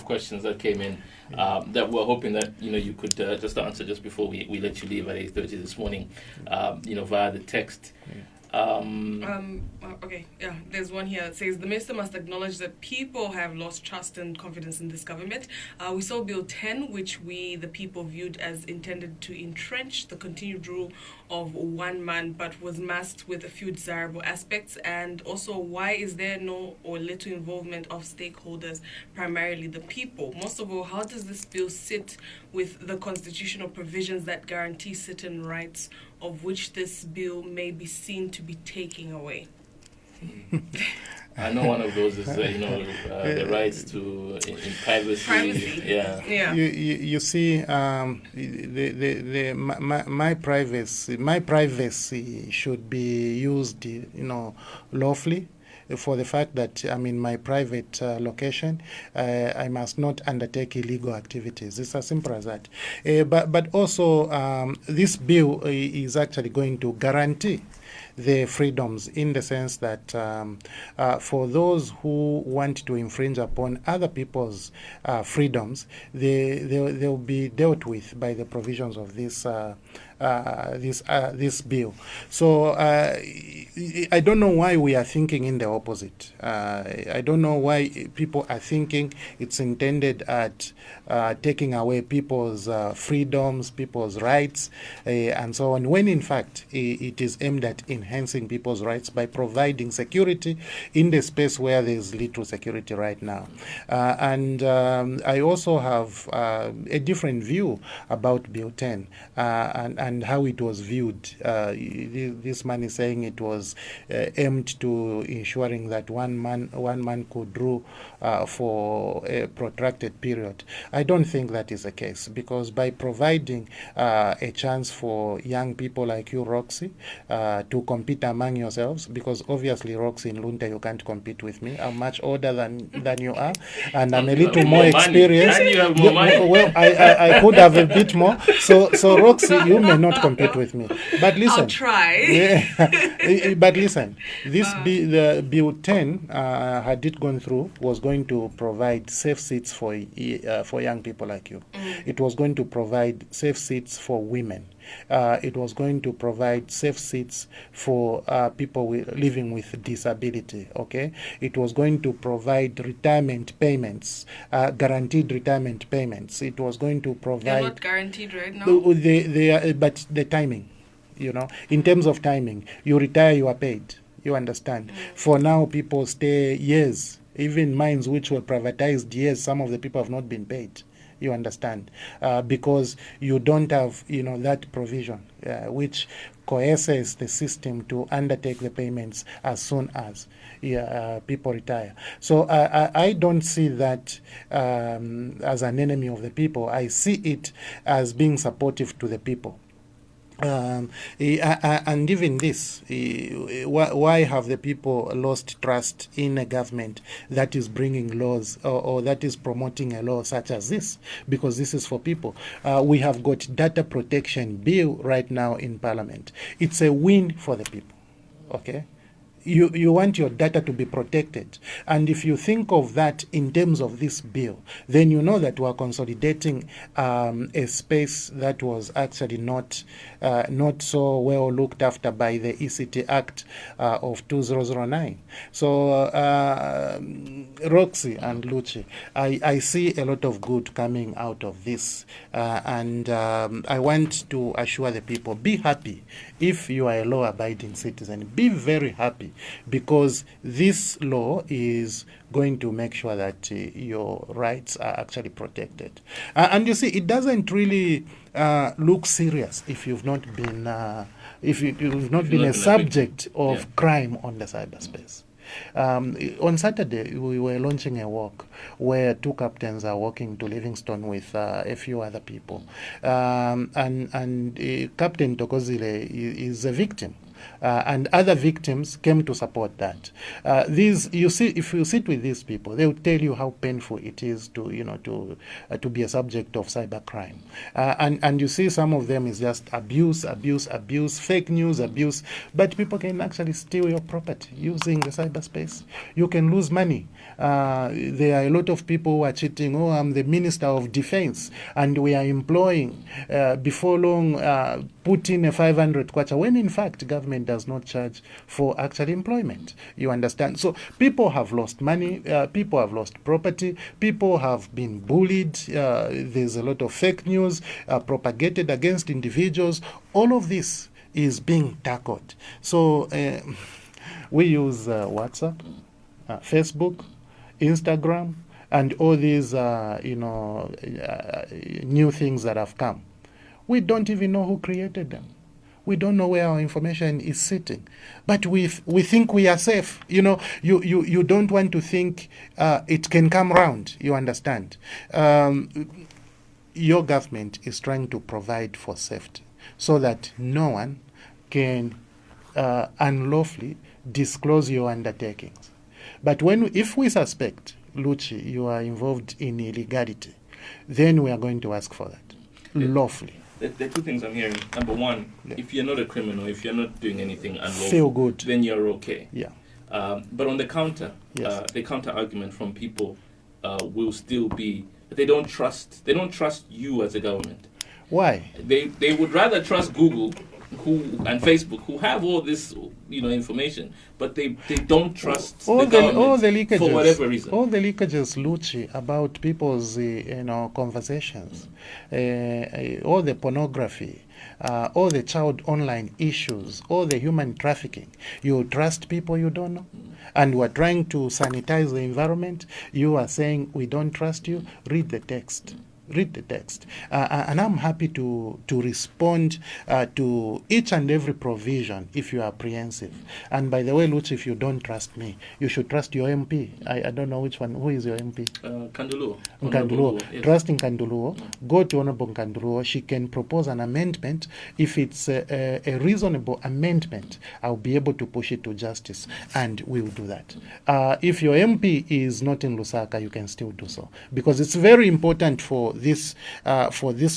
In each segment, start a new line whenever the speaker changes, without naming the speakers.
questions that came in that we're hoping that you could just answer just before we let you leave at 8:30 this morning, via the text.
Okay, yeah, there's one here that says the minister must acknowledge that people have lost trust and confidence in this government. We saw Bill 10, which we, the people, viewed as intended to entrench the continued rule of one man, but was masked with a few desirable aspects. And also, why is there no or little involvement of stakeholders, primarily the people? Most of all, how does this bill sit with the constitutional provisions that guarantee certain rights, of which this bill may be seen to be taking away?
I know one of those is, the rights to in privacy.
Yeah.
You see, my privacy should be used, lawfully. For the fact that I'm in my private location, I must not undertake illegal activities. It's as simple as that. But also, this bill is actually going to guarantee the freedoms, in the sense that for those who want to infringe upon other people's freedoms, they'll be dealt with by the provisions of this bill. So I don't know why we are thinking in the opposite. I don't know why people are thinking it's intended at taking away people's freedoms, people's rights, and so on, when in fact it is aimed at enhancing people's rights by providing security in the space where there's little security right now. And I also have a different view about Bill 10 and how it was viewed. This man is saying it was aimed to ensuring that one man could rule for a protracted period. I don't think that is the case, because by providing a chance for young people like you, Roxy, to compete among yourselves, because obviously, Roxy, in Lunte, you can't compete with me. I'm much older than you are, and I'm a little more experienced.
And you have more money.
Well, I could have a bit more. So Roxy, you may not compete with me. But listen,
I'll try.
Yeah, but listen, this the Bill 10, had it gone through, was going to provide safe seats for young people like you. It was going to provide safe seats for women. It was going to provide safe seats for people living with disability. Okay, it was going to provide retirement payments, guaranteed retirement payments. It was going to provide.
They're not guaranteed right now.
They are, but the timing, in terms of timing, you retire, you are paid. You understand? For now, people stay years. Even mines which were privatized years, some of the people have not been paid. You understand? Because you don't have, that provision which coerces the system to undertake the payments as soon as people retire. So I don't see that as an enemy of the people. I see it as being supportive to the people. And even this, why have the people lost trust in a government that is bringing laws or that is promoting a law such as this? Because this is for people. We have got data protection bill right now in Parliament. It's a win for the people. Okay. You want your data to be protected. And if you think of that in terms of this bill, then you know that we are consolidating a space that was actually not so well looked after by the ECT Act of 2009. So, Roxy and Luchi, I see a lot of good coming out of this. And I want to assure the people, be happy if you are a law-abiding citizen. Be very happy, because this law is going to make sure that your rights are actually protected. And you see, it doesn't really look serious if you've not been a subject of crime on the cyberspace. On Saturday, we were launching a walk where two captains are walking to Livingstone with a few other people. And Captain Tokozile is a victim and other victims came to support that. These, you see, if you sit with these people, they will tell you how painful it is to, to be a subject of cybercrime. And you see some of them is just abuse, fake news, abuse. But people can actually steal your property using the cyberspace. You can lose money. There are a lot of people who are cheating. Oh, I'm the Minister of Defense, and we are employing, before long, put in a 500 kwacha, when in fact government does not charge for actual employment. You understand? So people have lost money, people have lost property, people have been bullied, there's a lot of fake news propagated against individuals. All of this is being tackled. So we use WhatsApp, Facebook, Instagram, and all these new things that have come. We don't even know who created them. We don't know where our information is sitting. But we think we are safe. You don't want to think it can come round. You understand? Your government is trying to provide for safety so that no one can unlawfully disclose your undertakings. But if we suspect, Luchi, you are involved in illegality, then we are going to ask for that lawfully.
There are two things I'm hearing. Number one, if you're not a criminal, if you're not doing anything unlawful,
feel good,
then you're okay.
Yeah.
But on the counter,
yes.
The counter argument from people will still be that they don't trust you as a government.
Why?
They would rather trust Google and Facebook, who have all this information, but they don't trust the government
all the leakages,
for whatever reason.
All the leakages, Luchi, about people's conversations, all the pornography, all the child online issues, all the human trafficking. You trust people you don't know? And we're trying to sanitize the environment. You are saying we don't trust you? Read the text. Read the text. And I'm happy to respond to each and every provision if you are apprehensive. And by the way, Luch, if you don't trust me, you should trust your MP. I don't know which one. Who is your MP?
Kanduluo.
Yes. Trust in Kanduluo. Go to Honorable Kanduluo. She can propose an amendment. If it's a reasonable amendment, I'll be able to push it to justice, and we will do that. If your MP is not in Lusaka, you can still do so, because it's very important for this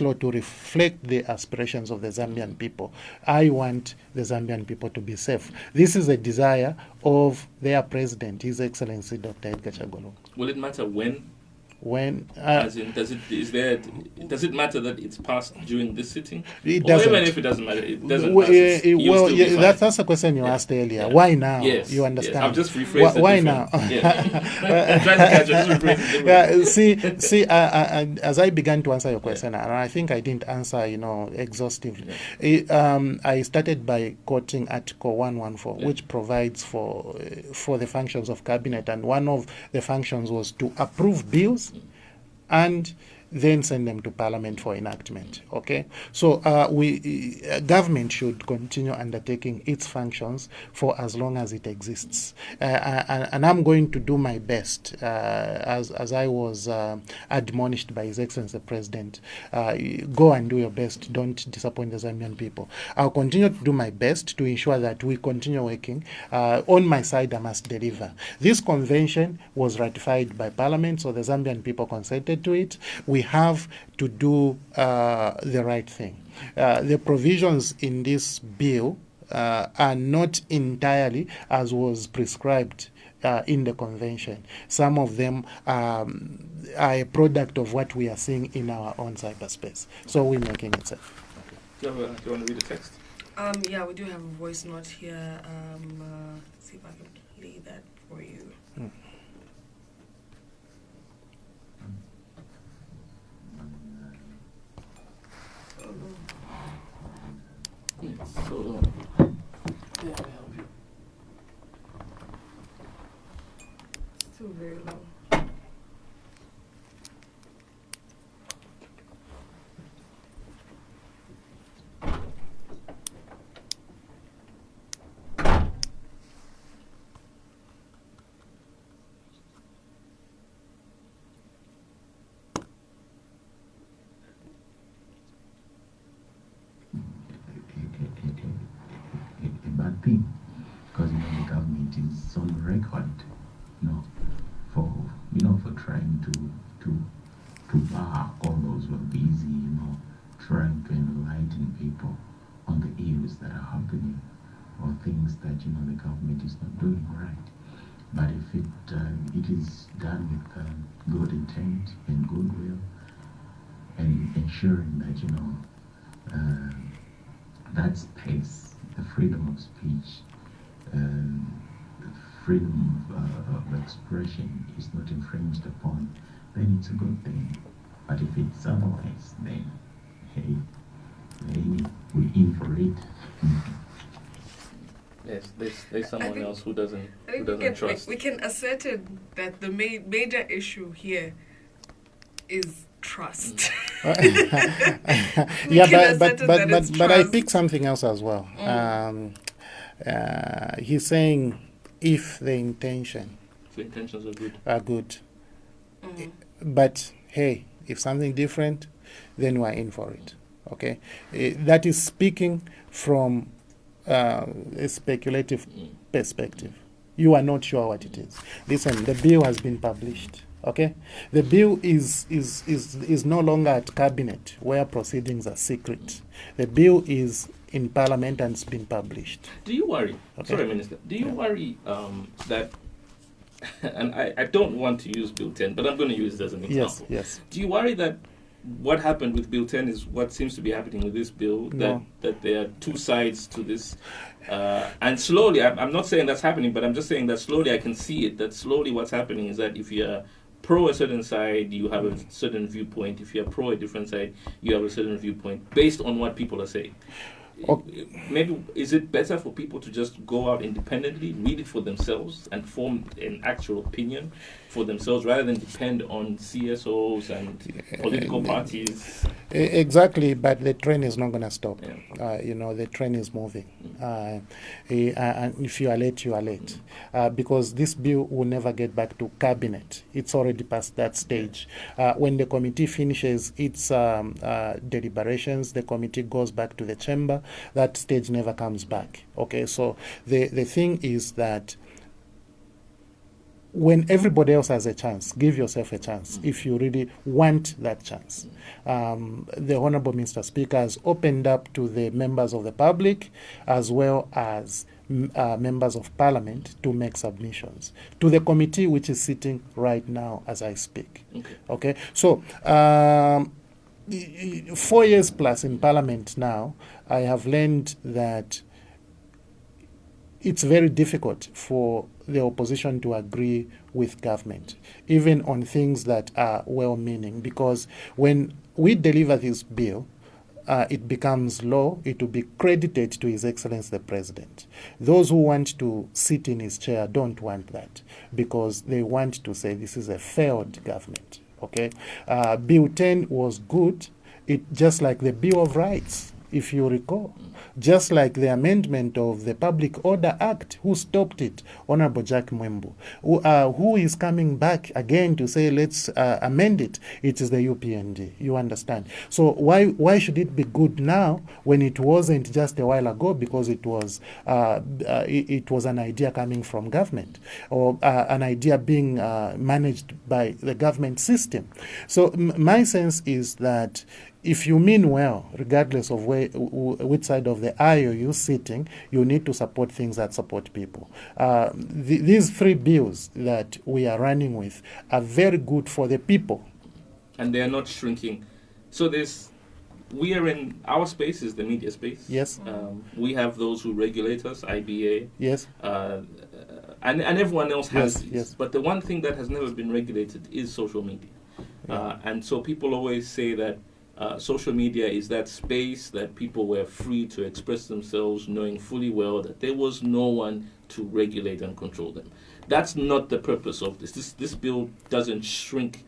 law to reflect the aspirations of the Zambian people. I want the Zambian people to be safe. This is a desire of their president, His Excellency Dr. Edgar Chagolo.
Will it matter when?
As
in, does it matter that it's passed during this sitting?
It
or
doesn't.
Even if it doesn't matter, it doesn't pass.
That's the question you asked earlier.
Yeah.
Why now?
Yes.
You understand?
Yes. I've just rephrased it.
Why now?
I'm trying to catch it. Just rephrase it.
See, as I began to answer your question, and I think I didn't answer, exhaustively.
Yeah.
I started by quoting Article 114, which provides for the functions of cabinet, and one of the functions was to approve bills and then send them to Parliament for enactment. Okay, so government should continue undertaking its functions for as long as it exists, and I'm going to do my best, as I was admonished by His Excellency the President. Go and do your best. Don't disappoint the Zambian people. I'll continue to do my best to ensure that we continue working. On my side, I must deliver. This convention was ratified by Parliament, so the Zambian people consented to it. We have to do the right thing. The provisions in this bill are not entirely as was prescribed in the convention. Some of them are a product of what we are seeing in our own cyberspace. So we're making it safe.
Okay. Do you want to read the text?
Yeah, we do have a voice note here. See if I can play that for you.
So,
Still very low.
hoping, because the government is on record, for trying to bar all those who are busy, trying to enlighten people on the ills that are happening, or things that the government is not doing right. But if it is done with good intent and goodwill, and ensuring that that space, the freedom of speech, the freedom of expression is not infringed upon, then it's a good thing. But if it's otherwise, then hey, we're in for it.
Yes, there's someone else who doesn't trust.
We can assert it that the major issue here is trust.
Yeah, but I picked something else as well. He's saying if the intentions are good, but hey, if something different, then we're in for it. Okay, that is speaking from a speculative perspective. You are not sure what it is. Listen, the bill has been published. Okay, the bill is no longer at cabinet where proceedings are secret. The bill is in parliament and it's been published.
Do you worry? Okay. Sorry, Minister. Do you worry that? And I don't want to use Bill 10, but I'm going to use it as an example.
Yes.
Do you worry that what happened with Bill 10 is what seems to be happening with this bill?
No.
That there are two sides to this, and slowly, I'm not saying that's happening, but I'm just saying that slowly I can see it. That slowly, what's happening is that if you're pro a certain side, you have a certain viewpoint. If you're pro a different side, you have a certain viewpoint based on what people are saying.
Okay.
Maybe is it better for people to just go out independently, read it for themselves, and form an actual opinion for themselves rather than depend on CSOs and political parties?
Exactly, but the train is not going to stop.
Yeah.
The train is moving. And if you are late, you are late. Because this bill will never get back to cabinet. It's already past that stage. When the committee finishes its deliberations, the committee goes back to the chamber. That stage never comes back. Okay, so the thing is that when everybody else has a chance, give yourself a chance if you really want that chance. The Honorable Mr. Speaker has opened up to the members of the public as well as members of Parliament to make submissions to the committee which is sitting right now as I speak. Okay, so 4 years plus in Parliament now, I have learned that it's very difficult for the opposition to agree with government, even on things that are well-meaning, because when we deliver this bill, it becomes law. It will be credited to His Excellency the President. Those who want to sit in his chair don't want that, because they want to say this is a failed government. Okay, Bill 10 was good. It just like the Bill of Rights, if you recall, just like the amendment of the Public Order Act. Who stopped it? Honorable Jack Mwembu. Who is coming back again to say let's amend it? It is the UPND. You understand? So why should it be good now when it wasn't just a while ago? Because it was an idea coming from government, or an idea being managed by the government system. So my sense is that if you mean well, regardless of which side of the aisle you're sitting, you need to support things that support people. These three bills that we are running with are very good for the people.
And they are not shrinking. So we are in our space is the media space.
Yes.
We have those who regulate us, IBA.
Yes.
And everyone else has these.
Yes.
But the one thing that has never been regulated is social media. And so people always say that social media is that space that people were free to express themselves, knowing fully well that there was no one to regulate and control them. That's not the purpose of this. This bill doesn't shrink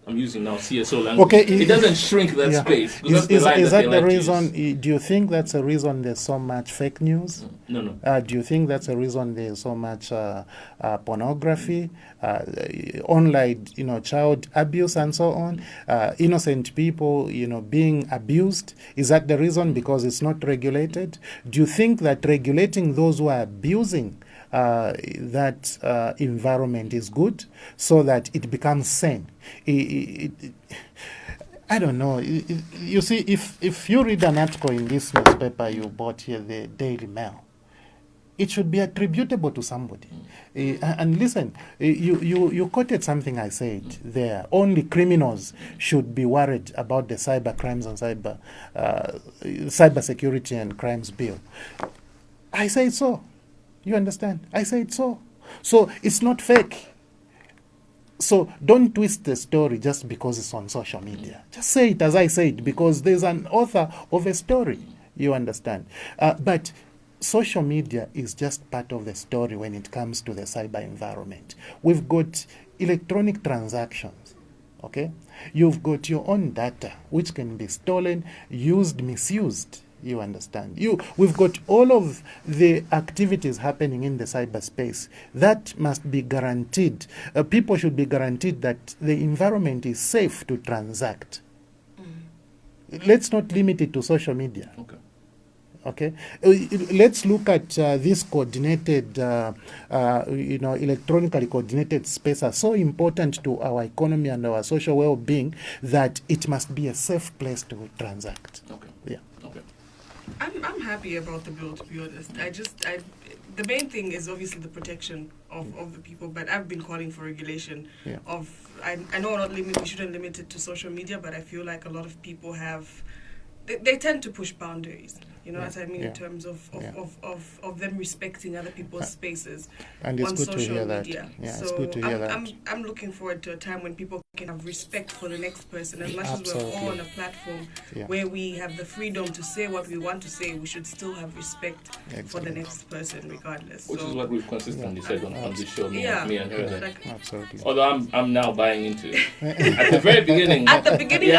I'm using now CSO language.
Okay,
it doesn't shrink that
yeah.
space. Because
Is
that's
that
they
the
like to
reason?
use.
Do you think that's the reason there's so much fake news?
No.
Do you think that's the reason there's so much pornography, online, child abuse, and so on? Innocent people, being abused. Is that the reason? Because it's not regulated. Do you think that regulating those who are abusing that environment is good, so that it becomes sane? I don't know. You see, if you read an article in this newspaper you bought here, the Daily Mail, it should be attributable to somebody. And listen, you quoted something I said there. Only criminals should be worried about the cyber crimes and cyber security and crimes bill. I say so. You understand? I say it so. So it's not fake. So don't twist the story just because it's on social media. Just say it as I said, because there's an author of a story. You understand? But social media is just part of the story when it comes to the cyber environment. We've got electronic transactions, okay? You've got your own data, which can be stolen, used, misused. You understand? We've got all of the activities happening in the cyberspace. That must be guaranteed. People should be guaranteed that the environment is safe to transact. Let's not limit it to social media. Okay. Let's look at this coordinated, electronically coordinated space are so important to our economy and our social well-being that it must be a safe place to transact.
Okay.
Yeah.
Okay.
I'm happy about the bill, to be honest. The main thing is obviously the protection of the people, but I've been calling for regulation of. I know we shouldn't limit it to social media, but I feel like a lot of people they tend to push boundaries. You know what I mean, in terms of them respecting other people's spaces
and it's
on
good
social
to hear
media.
That. Yeah,
so
it's good to hear that.
I'm looking forward to a time when people can have respect for the next person. As much
Absolutely.
as we're all on a platform where we have the freedom to say what we want to say, we should still have respect for the next person, regardless.
Which is what we've consistently said on this show, me and her.
Absolutely.
Although I'm now buying into it. At the very beginning.
At the beginning,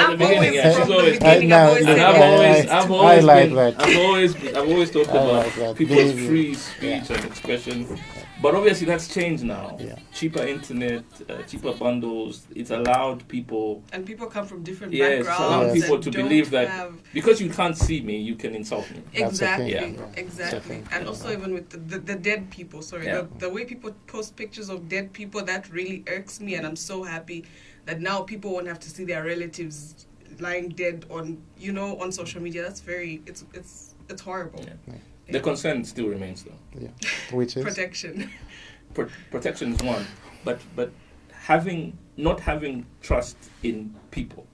I've always talked about people's free speech and expression. But obviously that's changed now. Cheaper internet, cheaper bundles. It's allowed people.
And people come from different
backgrounds. It's allowed people to believe that because you can't see me, you can insult me.
Exactly. Exactly. And also even with the dead people. The way people post pictures of dead people, that really irks me. And I'm so happy that now people won't have to see their relatives lying dead on social media. That's it's horrible.
The concern still remains though.
Which is
protection.
Protection is one, but not having trust in people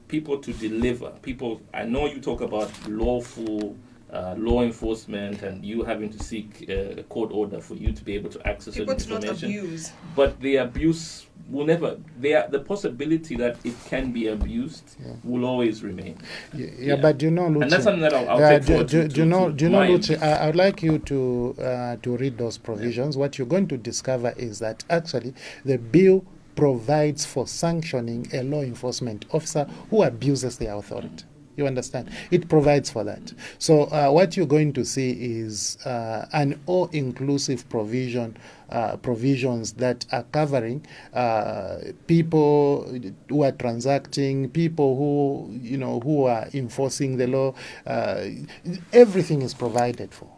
to deliver. People, I know you talk about lawful law enforcement and you having to seek a court order for you to be able to access certain information.
Not abuse.
But the abuse will never. The possibility that it can be abused will always remain.
But Luchi,
and that's something that I'll take forward to
Luchi, I would like you to read those provisions. What you're going to discover is that actually the bill provides for sanctioning a law enforcement officer who abuses their authority. You understand? It provides for that. So what you're going to see is an all-inclusive provisions that are covering people who are transacting, people who are enforcing the law. Everything is provided for.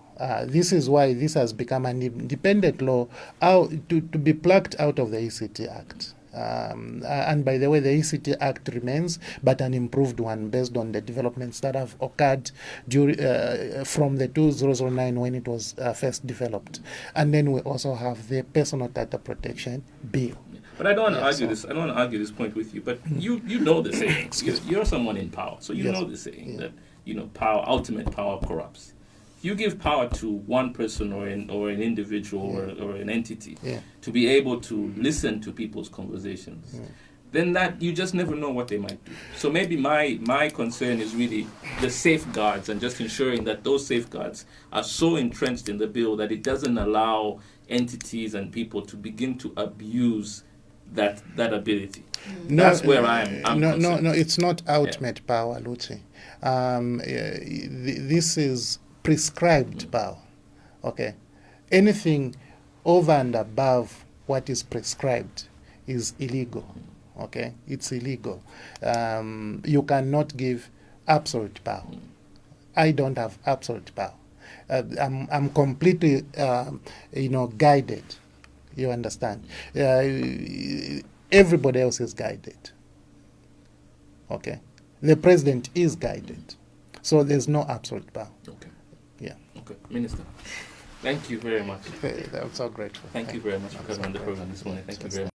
This is why this has become an independent law to be plucked out of the ECT Act. And by the way, the ECT Act remains, but an improved one based on the developments that have occurred from the 2009 when it was first developed. And then we also have the Personal Data Protection Bill.
But I don't want to argue this. I don't want to argue this point with you. But you know the saying. You're someone in power, so you know the saying that ultimate power corrupts. You give power to one person or an individual or an entity to be able to listen to people's conversations, then that you just never know what they might do. So maybe my concern is really the safeguards and just ensuring that those safeguards are so entrenched in the bill that it doesn't allow entities and people to begin to abuse that ability.
No,
That's where I'm
no,
concerned.
no, it's not ultimate power, Lucy. This is prescribed power. Okay, anything over and above what is prescribed is illegal. Okay, it's illegal. You cannot give absolute power. I don't have absolute power. I'm completely, guided. You understand? Everybody else is guided. Okay, the president is guided, so there's no absolute power.
Okay.
Yeah.
Okay, Minister. Thank you very much.
I'm so grateful.
Thank you very much for coming on the program this morning. Thank you very much.